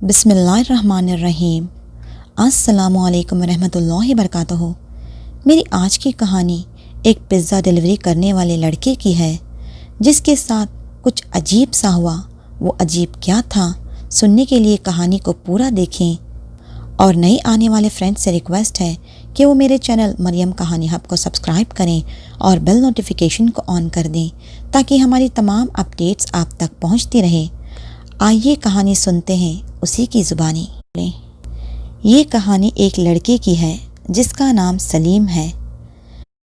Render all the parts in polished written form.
بسم اللہ الرحمن الرحیم۔ السلام علیکم ورحمۃ اللہ وبرکاتہ۔ میری آج کی کہانی ایک پزا ڈیلیوری کرنے والے لڑکے کی ہے جس کے ساتھ کچھ عجیب سا ہوا۔ وہ عجیب کیا تھا، سننے کے لیے کہانی کو پورا دیکھیں۔ اور نئے آنے والے فرینڈ سے ریکویسٹ ہے کہ وہ میرے چینل مریم کہانی ہب کو سبسکرائب کریں اور بیل نوٹیفیکیشن کو آن کر دیں تاکہ ہماری تمام اپڈیٹس آپ تک پہنچتی رہیں۔ آئیے کہانی سنتے ہیں اسی کی زبانی۔ یہ کہانی ایک لڑکے کی ہے جس کا نام سلیم ہے۔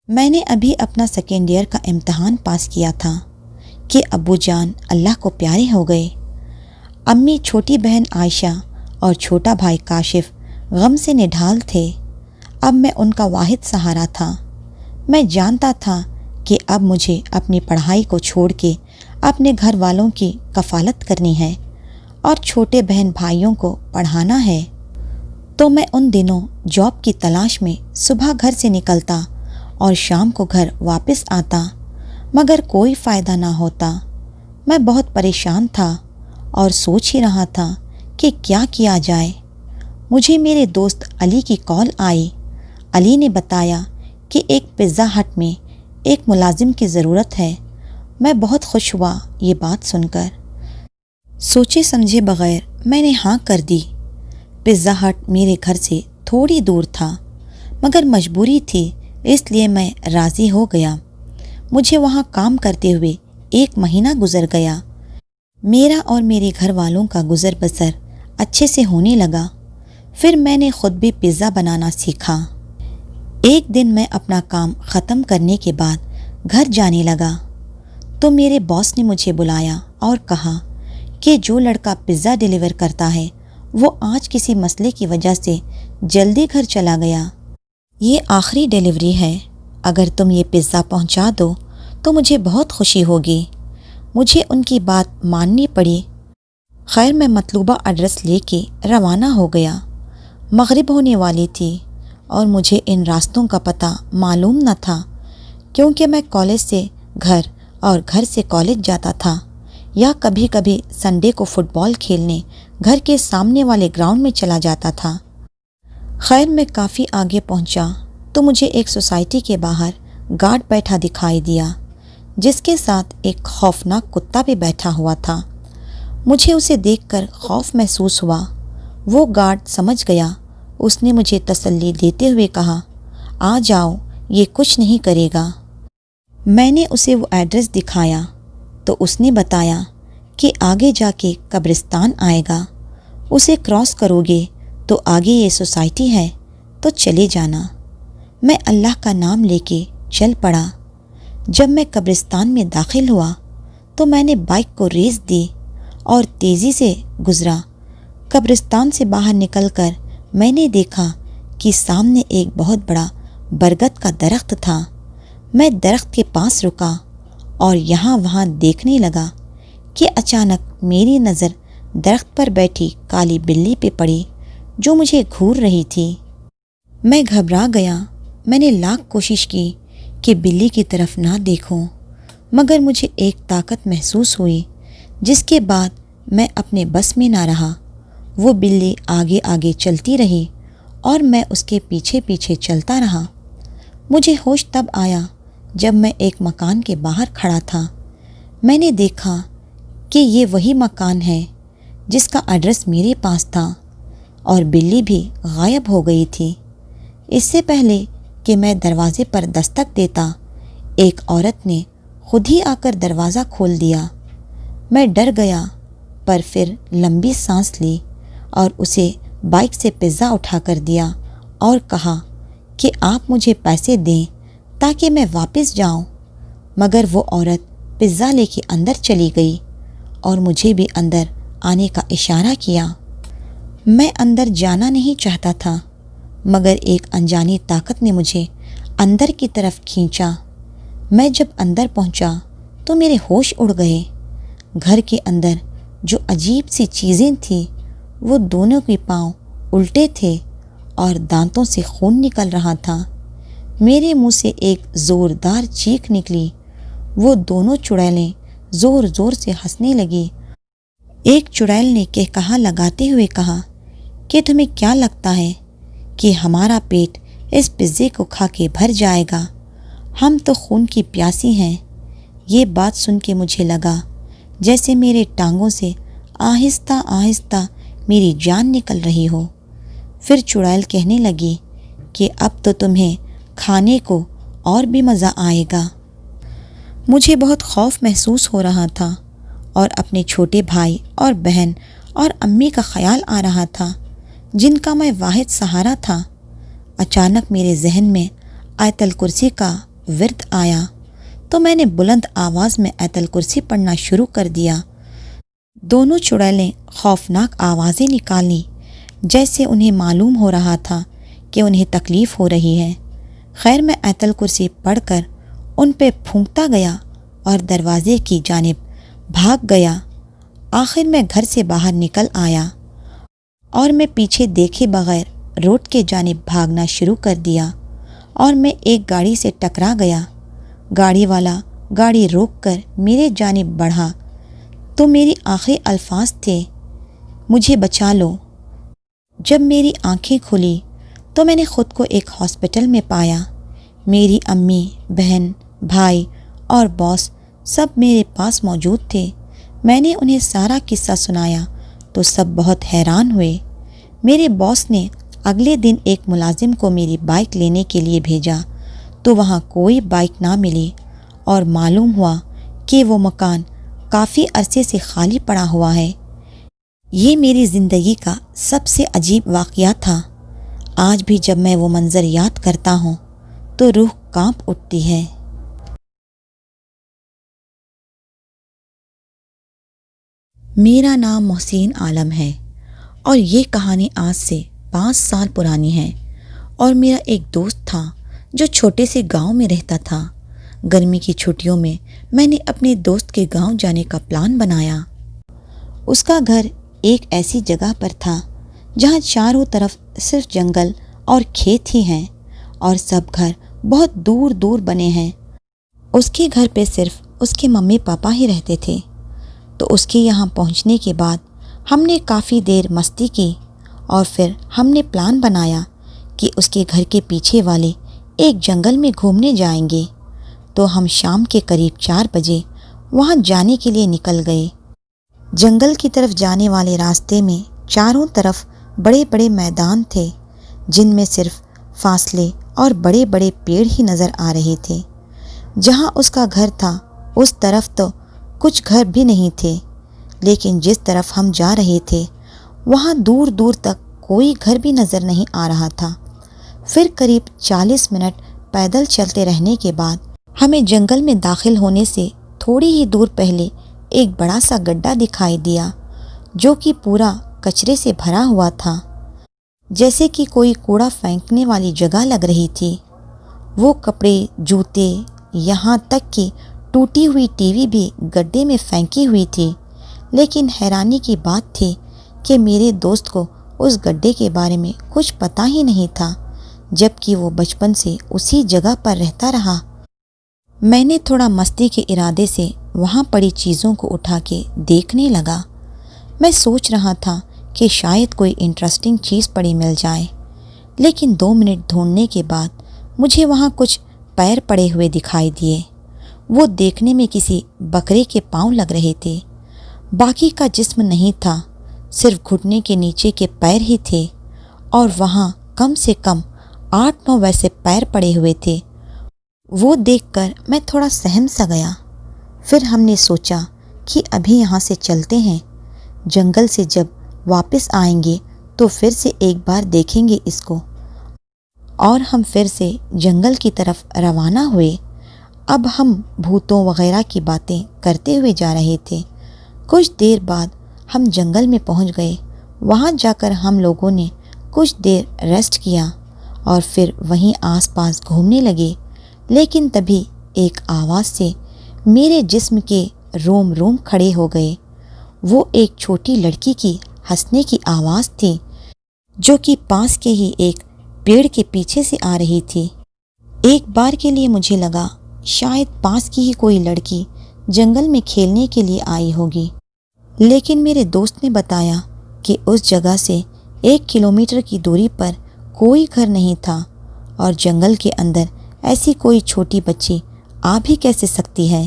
میں نے ابھی اپنا سیکنڈ ایئر کا امتحان پاس کیا تھا کہ ابو جان اللہ کو پیارے ہو گئے۔ امی، چھوٹی بہن عائشہ اور چھوٹا بھائی کاشف غم سے نڈھال تھے۔ اب میں ان کا واحد سہارا تھا۔ میں جانتا تھا کہ اب مجھے اپنی پڑھائی کو چھوڑ کے اپنے گھر والوں کی کفالت کرنی ہے اور چھوٹے بہن بھائیوں کو پڑھانا ہے۔ تو میں ان دنوں جاب کی تلاش میں صبح گھر سے نکلتا اور شام کو گھر واپس آتا، مگر کوئی فائدہ نہ ہوتا۔ میں بہت پریشان تھا اور سوچ ہی رہا تھا کہ کیا کیا جائے۔ مجھے میرے دوست علی کی کال آئی۔ علی نے بتایا کہ ایک پزا ہٹ میں ایک ملازم کی ضرورت ہے۔ میں بہت خوش ہوا یہ بات سن کر۔ سوچے سمجھے بغیر میں نے ہاں کر دی۔ پزا ہٹ میرے گھر سے تھوڑی دور تھا، مگر مجبوری تھی، اس لیے میں راضی ہو گیا۔ مجھے وہاں کام کرتے ہوئے 1 مہینہ گزر گیا۔ میرا اور میرے گھر والوں کا گزر بسر اچھے سے ہونے لگا۔ پھر میں نے خود بھی پزا بنانا سیکھا۔ ایک دن میں اپنا کام ختم کرنے کے بعد گھر جانے لگا تو میرے باس نے مجھے بلایا اور کہا کہ جو لڑکا پزا ڈیلیور کرتا ہے وہ آج کسی مسئلے کی وجہ سے جلدی گھر چلا گیا۔ یہ آخری ڈیلیوری ہے، اگر تم یہ پزا پہنچا دو تو مجھے بہت خوشی ہوگی۔ مجھے ان کی بات ماننی پڑی۔ خیر، میں مطلوبہ ایڈریس لے کے روانہ ہو گیا۔ مغرب ہونے والی تھی اور مجھے ان راستوں کا پتہ معلوم نہ تھا، کیونکہ میں کالج سے گھر اور گھر سے کالج جاتا تھا، یا کبھی کبھی سنڈے کو فٹ بال کھیلنے گھر کے سامنے والے گراؤنڈ میں چلا جاتا تھا۔ خیر، میں کافی آگے پہنچا تو مجھے ایک سوسائٹی کے باہر گارڈ بیٹھا دکھائی دیا، جس کے ساتھ ایک خوفناک کتا بھی بیٹھا ہوا تھا۔ مجھے اسے دیکھ کر خوف محسوس ہوا۔ وہ گارڈ سمجھ گیا۔ اس نے مجھے تسلی دیتے ہوئے کہا، آ جاؤ، یہ کچھ نہیں کرے گا۔ میں نے اسے وہ ایڈریس دکھایا تو اس نے بتایا کہ آگے جا کے قبرستان آئے گا، اسے کراس کرو گے تو آگے یہ سوسائٹی ہے، تو چلے جانا۔ میں اللہ کا نام لے کے چل پڑا۔ جب میں قبرستان میں داخل ہوا تو میں نے بائک کو ریس دی اور تیزی سے گزرا۔ قبرستان سے باہر نکل کر میں نے دیکھا کہ سامنے ایک بہت بڑا برگد کا درخت تھا۔ میں درخت کے پاس رکا اور یہاں وہاں دیکھنے لگا کہ اچانک میری نظر درخت پر بیٹھی کالی بلی پہ پڑی جو مجھے گھور رہی تھی۔ میں گھبرا گیا۔ میں نے لاکھ کوشش کی کہ بلی کی طرف نہ دیکھوں، مگر مجھے ایک طاقت محسوس ہوئی جس کے بعد میں اپنے بس میں نہ رہا۔ وہ بلی آگے آگے چلتی رہی اور میں اس کے پیچھے پیچھے چلتا رہا۔ مجھے ہوش تب آیا جب میں ایک مکان کے باہر کھڑا تھا۔ میں نے دیکھا کہ یہ وہی مکان ہے جس کا ایڈریس میرے پاس تھا اور بلی بھی غائب ہو گئی تھی۔ اس سے پہلے کہ میں دروازے پر دستک دیتا، ایک عورت نے خود ہی آ کر دروازہ کھول دیا۔ میں ڈر گیا، پر پھر لمبی سانس لی اور اسے بائک سے پزا اٹھا کر دیا اور کہا کہ آپ مجھے پیسے دیں تاکہ میں واپس جاؤں، مگر وہ عورت پزا لے کے اندر چلی گئی اور مجھے بھی اندر آنے کا اشارہ کیا۔ میں اندر جانا نہیں چاہتا تھا، مگر ایک انجانی طاقت نے مجھے اندر کی طرف کھینچا۔ میں جب اندر پہنچا تو میرے ہوش اڑ گئے۔ گھر کے اندر جو عجیب سی چیزیں تھیں، وہ دونوں کے پاؤں الٹے تھے اور دانتوں سے خون نکل رہا تھا۔ میرے منہ سے ایک زوردار چیخ نکلی۔ وہ دونوں چڑیلیں زور زور سے ہنسنے لگی ایک چڑیل نے کہا لگاتے ہوئے کہا کہ تمہیں کیا لگتا ہے کہ ہمارا پیٹ اس پزے کو کھا کے بھر جائے گا؟ ہم تو خون کی پیاسی ہیں۔ یہ بات سن کے مجھے لگا جیسے میرے ٹانگوں سے آہستہ آہستہ میری جان نکل رہی ہو۔ پھر چڑیل کہنے لگی کہ اب تو تمہیں کھانے کو اور بھی مزہ آئے گا۔ مجھے بہت خوف محسوس ہو رہا تھا اور اپنے چھوٹے بھائی اور بہن اور امی کا خیال آ رہا تھا جن کا میں واحد سہارا تھا۔ اچانک میرے ذہن میں آیت الکرسی کا ورد آیا تو میں نے بلند آواز میں آیت الکرسی پڑھنا شروع کر دیا۔ دونوں چڑیلیں خوفناک آوازیں نکالیں جیسے انہیں معلوم ہو رہا تھا کہ انہیں تکلیف ہو رہی ہے۔ خیر میں آیت الکرسی پڑھ کر ان پہ پھونکتا گیا اور دروازے کی جانب بھاگ گیا۔ آخر میں گھر سے باہر نکل آیا اور میں پیچھے دیکھے بغیر روڈ کے جانب بھاگنا شروع کر دیا اور میں ایک گاڑی سے ٹکرا گیا۔ گاڑی والا گاڑی روک کر میرے جانب بڑھا تو میری آخری الفاظ تھے، مجھے بچا لو۔ جب میری آنکھیں کھلی تو میں نے خود کو ایک ہاسپٹل میں پایا۔ میری امی، بہن، بھائی اور باس سب میرے پاس موجود تھے۔ میں نے انہیں سارا قصہ سنایا تو سب بہت حیران ہوئے۔ میرے باس نے اگلے دن ایک ملازم کو میری بائک لینے کے لیے بھیجا تو وہاں کوئی بائک نہ ملی اور معلوم ہوا کہ وہ مکان کافی عرصے سے خالی پڑا ہوا ہے۔ یہ میری زندگی کا سب سے عجیب واقعہ تھا۔ آج بھی جب میں وہ منظر یاد کرتا ہوں تو روح کانپ اٹھتی ہے۔ میرا نام محسن عالم ہے اور یہ کہانی آج سے 5 سال پرانی ہے۔ اور میرا ایک دوست تھا جو چھوٹے سے گاؤں میں رہتا تھا۔ گرمی کی چھٹیوں میں میں نے اپنے دوست کے گاؤں جانے کا پلان بنایا۔ اس کا گھر ایک ایسی جگہ پر تھا جہاں چاروں طرف صرف جنگل اور کھیت ہی ہیں اور سب گھر بہت دور دور بنے ہیں۔ اس کے گھر پہ صرف اس کے ممی پاپا ہی رہتے تھے۔ تو اس کے یہاں پہنچنے کے بعد ہم نے کافی دیر مستی کی اور پھر ہم نے پلان بنایا کہ اس کے گھر کے پیچھے والے ایک جنگل میں گھومنے جائیں گے۔ تو ہم شام کے قریب 4 بجے وہاں جانے کے لیے نکل گئے۔ جنگل کی طرف جانے والے راستے میں چاروں طرف بڑے بڑے میدان تھے جن میں صرف فاصلے اور بڑے بڑے پیڑ ہی نظر آ رہے تھے۔ جہاں اس کا گھر تھا اس طرف تو کچھ گھر بھی نہیں تھے، لیکن جس طرف ہم جا رہے تھے وہاں دور دور تک کوئی گھر بھی نظر نہیں آ رہا تھا۔ پھر قریب 40 منٹ پیدل چلتے رہنے کے بعد ہمیں جنگل میں داخل ہونے سے تھوڑی ہی دور پہلے ایک بڑا سا گڈھا دکھائی دیا جو کہ پورا کچرے سے بھرا ہوا تھا، جیسے کہ کوئی کوڑا پھینکنے والی جگہ لگ رہی تھی۔ وہ کپڑے، جوتے، یہاں تک کہ ٹوٹی ہوئی ٹی وی بھی گڈھے میں پھینکی ہوئی تھی۔ لیکن حیرانی کی بات تھی کہ میرے دوست کو اس گڈھے کے بارے میں کچھ پتہ ہی نہیں تھا، جبکہ وہ بچپن سے اسی جگہ پر رہتا رہا۔ میں نے تھوڑا مستی کے ارادے سے وہاں پڑی چیزوں کو اٹھا کے دیکھنے لگا۔ میں سوچ رہا تھا کہ شاید کوئی انٹرسٹنگ چیز پڑی مل جائے، لیکن 2 منٹ ڈھونڈنے کے بعد مجھے وہاں کچھ پیر پڑے ہوئے دکھائی دیے۔ وہ دیکھنے میں کسی بکرے کے پاؤں لگ رہے تھے۔ باقی کا جسم نہیں تھا، صرف گھٹنے کے نیچے کے پیر ہی تھے، اور وہاں کم سے کم 8-9 ویسے پیر پڑے ہوئے تھے۔ وہ دیکھ کر میں تھوڑا سہم سا گیا۔ پھر ہم نے سوچا کہ ابھی یہاں سے چلتے ہیں، جنگل سے جب واپس آئیں گے تو پھر سے ایک بار دیکھیں گے اس کو۔ اور ہم پھر سے جنگل کی طرف روانہ ہوئے۔ اب ہم بھوتوں وغیرہ کی باتیں کرتے ہوئے جا رہے تھے۔ کچھ دیر بعد ہم جنگل میں پہنچ گئے۔ وہاں جا کر ہم لوگوں نے کچھ دیر ریسٹ کیا اور پھر وہیں آس پاس گھومنے لگے۔ لیکن تبھی ایک آواز سے میرے جسم کے روم روم کھڑے ہو گئے۔ وہ ایک چھوٹی لڑکی کی ہنسنے کی آواز تھی جو کہ پاس کے ہی ایک پیڑ کے پیچھے سے آ رہی تھی۔ ایک بار کے لیے مجھے لگا شاید پاس کی ہی کوئی لڑکی جنگل میں کھیلنے کے لیے آئی ہوگی۔ لیکن میرے دوست نے بتایا کہ اس جگہ سے 1 کلومیٹر کی دوری پر کوئی گھر نہیں تھا اور جنگل کے اندر ایسی کوئی چھوٹی بچی آ بھی کیسے سکتی ہے۔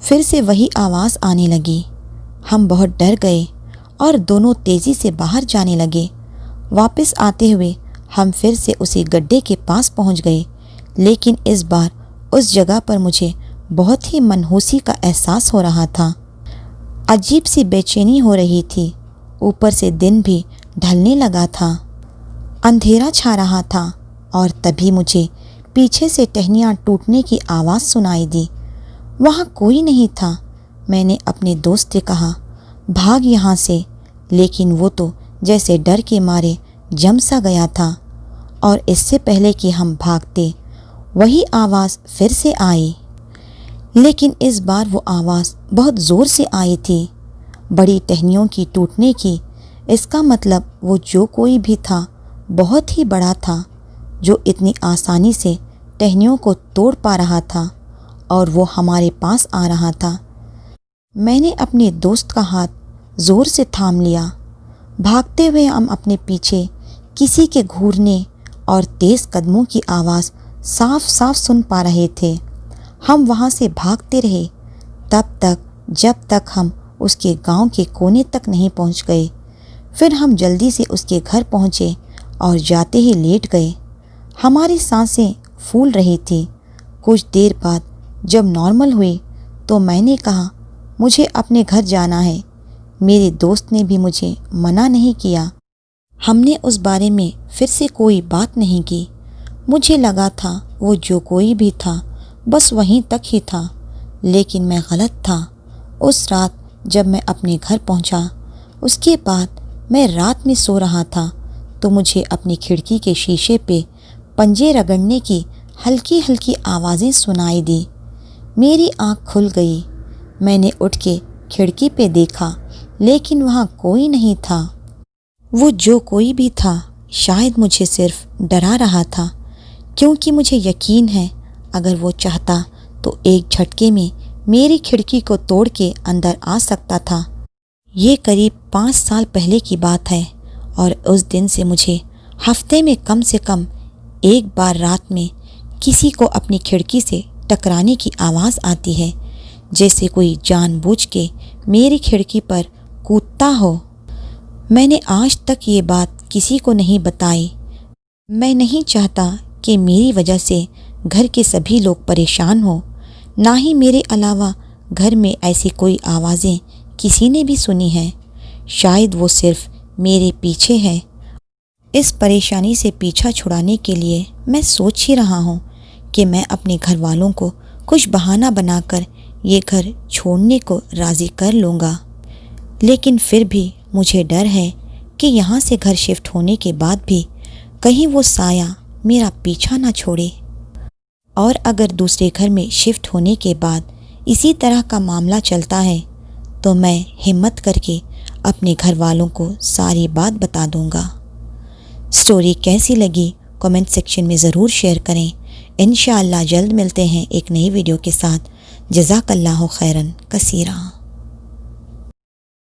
پھر سے وہی آواز آنے لگی۔ ہم بہت ڈر گئے اور دونوں تیزی سے باہر جانے لگے۔ واپس آتے ہوئے ہم پھر سے اسی گڈھے کے پاس پہنچ گئے، لیکن اس بار اس جگہ پر مجھے بہت ہی منحوسی کا احساس ہو رہا تھا۔ عجیب سی بے چینی ہو رہی تھی۔ اوپر سے دن بھی ڈھلنے لگا تھا، اندھیرا چھا رہا تھا، اور تبھی مجھے پیچھے سے ٹہنیاں ٹوٹنے کی آواز سنائی دی۔ وہاں کوئی نہیں تھا۔ میں نے اپنے دوست سے کہا، بھاگ یہاں سے، لیکن وہ تو جیسے ڈر کے مارے جم سا گیا تھا۔ اور اس سے پہلے کہ ہم بھاگتے، وہی آواز پھر سے آئی، لیکن اس بار وہ آواز بہت زور سے آئی تھی، بڑی ٹہنیوں کی ٹوٹنے کی۔ اس کا مطلب وہ جو کوئی بھی تھا بہت ہی بڑا تھا، جو اتنی آسانی سے ٹہنیوں کو توڑ پا رہا تھا، اور وہ ہمارے پاس آ رہا تھا۔ میں نے اپنے دوست کا ہاتھ زور سے تھام لیا۔ بھاگتے ہوئے ہم اپنے پیچھے کسی کے گھورنے اور تیز قدموں کی آواز صاف صاف سن پا رہے تھے۔ ہم وہاں سے بھاگتے رہے تب تک جب تک ہم اس کے گاؤں کے کونے تک نہیں پہنچ گئے۔ پھر ہم جلدی سے اس کے گھر پہنچے اور جاتے ہی لیٹ گئے۔ ہماری سانسیں پھول رہی تھی۔ کچھ دیر بعد جب نارمل ہوئی تو میں نے کہا، مجھے اپنے گھر جانا ہے۔ میرے دوست نے بھی مجھے منع نہیں کیا۔ ہم نے اس بارے میں پھر سے کوئی بات نہیں کی۔ مجھے لگا تھا وہ جو کوئی بھی تھا بس وہیں تک ہی تھا، لیکن میں غلط تھا۔ اس رات جب میں اپنے گھر پہنچا، اس کے بعد میں رات میں سو رہا تھا تو مجھے اپنی کھڑکی کے شیشے پہ پنجے رگڑنے کی ہلکی ہلکی آوازیں سنائی دی۔ میری آنکھ کھل گئی۔ میں نے اٹھ کے کھڑکی پہ دیکھا، لیکن وہاں کوئی نہیں تھا۔ وہ جو کوئی بھی تھا شاید مجھے صرف ڈرا رہا تھا، کیونکہ مجھے یقین ہے اگر وہ چاہتا تو ایک جھٹکے میں میری کھڑکی کو توڑ کے اندر آ سکتا تھا۔ یہ قریب 5 سال پہلے کی بات ہے، اور اس دن سے مجھے ہفتے میں کم سے کم ایک بار رات میں کسی کو اپنی کھڑکی سے ٹکرانے کی آواز آتی ہے، جیسے کوئی جان بوجھ کے میری کھڑکی پر کودتا ہو۔ میں نے آج تک یہ بات کسی کو نہیں بتائی۔ میں نہیں چاہتا کہ میری وجہ سے گھر کے سبھی لوگ پریشان ہوں، نہ ہی میرے علاوہ گھر میں ایسی کوئی آوازیں کسی نے بھی سنی ہیں۔ شاید وہ صرف میرے پیچھے ہے۔ اس پریشانی سے پیچھا چھڑانے کے لیے میں سوچ ہی رہا ہوں کہ میں اپنے گھر والوں کو کچھ بہانہ بنا کر یہ گھر چھوڑنے کو راضی کر لوں گا، لیکن پھر بھی مجھے ڈر ہے کہ یہاں سے گھر شفٹ ہونے کے بعد بھی کہیں وہ سایہ میرا پیچھا نہ چھوڑے۔ اور اگر دوسرے گھر میں شفٹ ہونے کے بعد اسی طرح کا معاملہ چلتا ہے تو میں ہمت کر کے اپنے گھر والوں کو ساری بات بتا دوں گا۔ سٹوری کیسی لگی کمنٹ سیکشن میں ضرور شیئر کریں۔ انشاءاللہ جلد ملتے ہیں ایک نئی ویڈیو کے ساتھ۔ جزاک اللہ خیرن کثیرا۔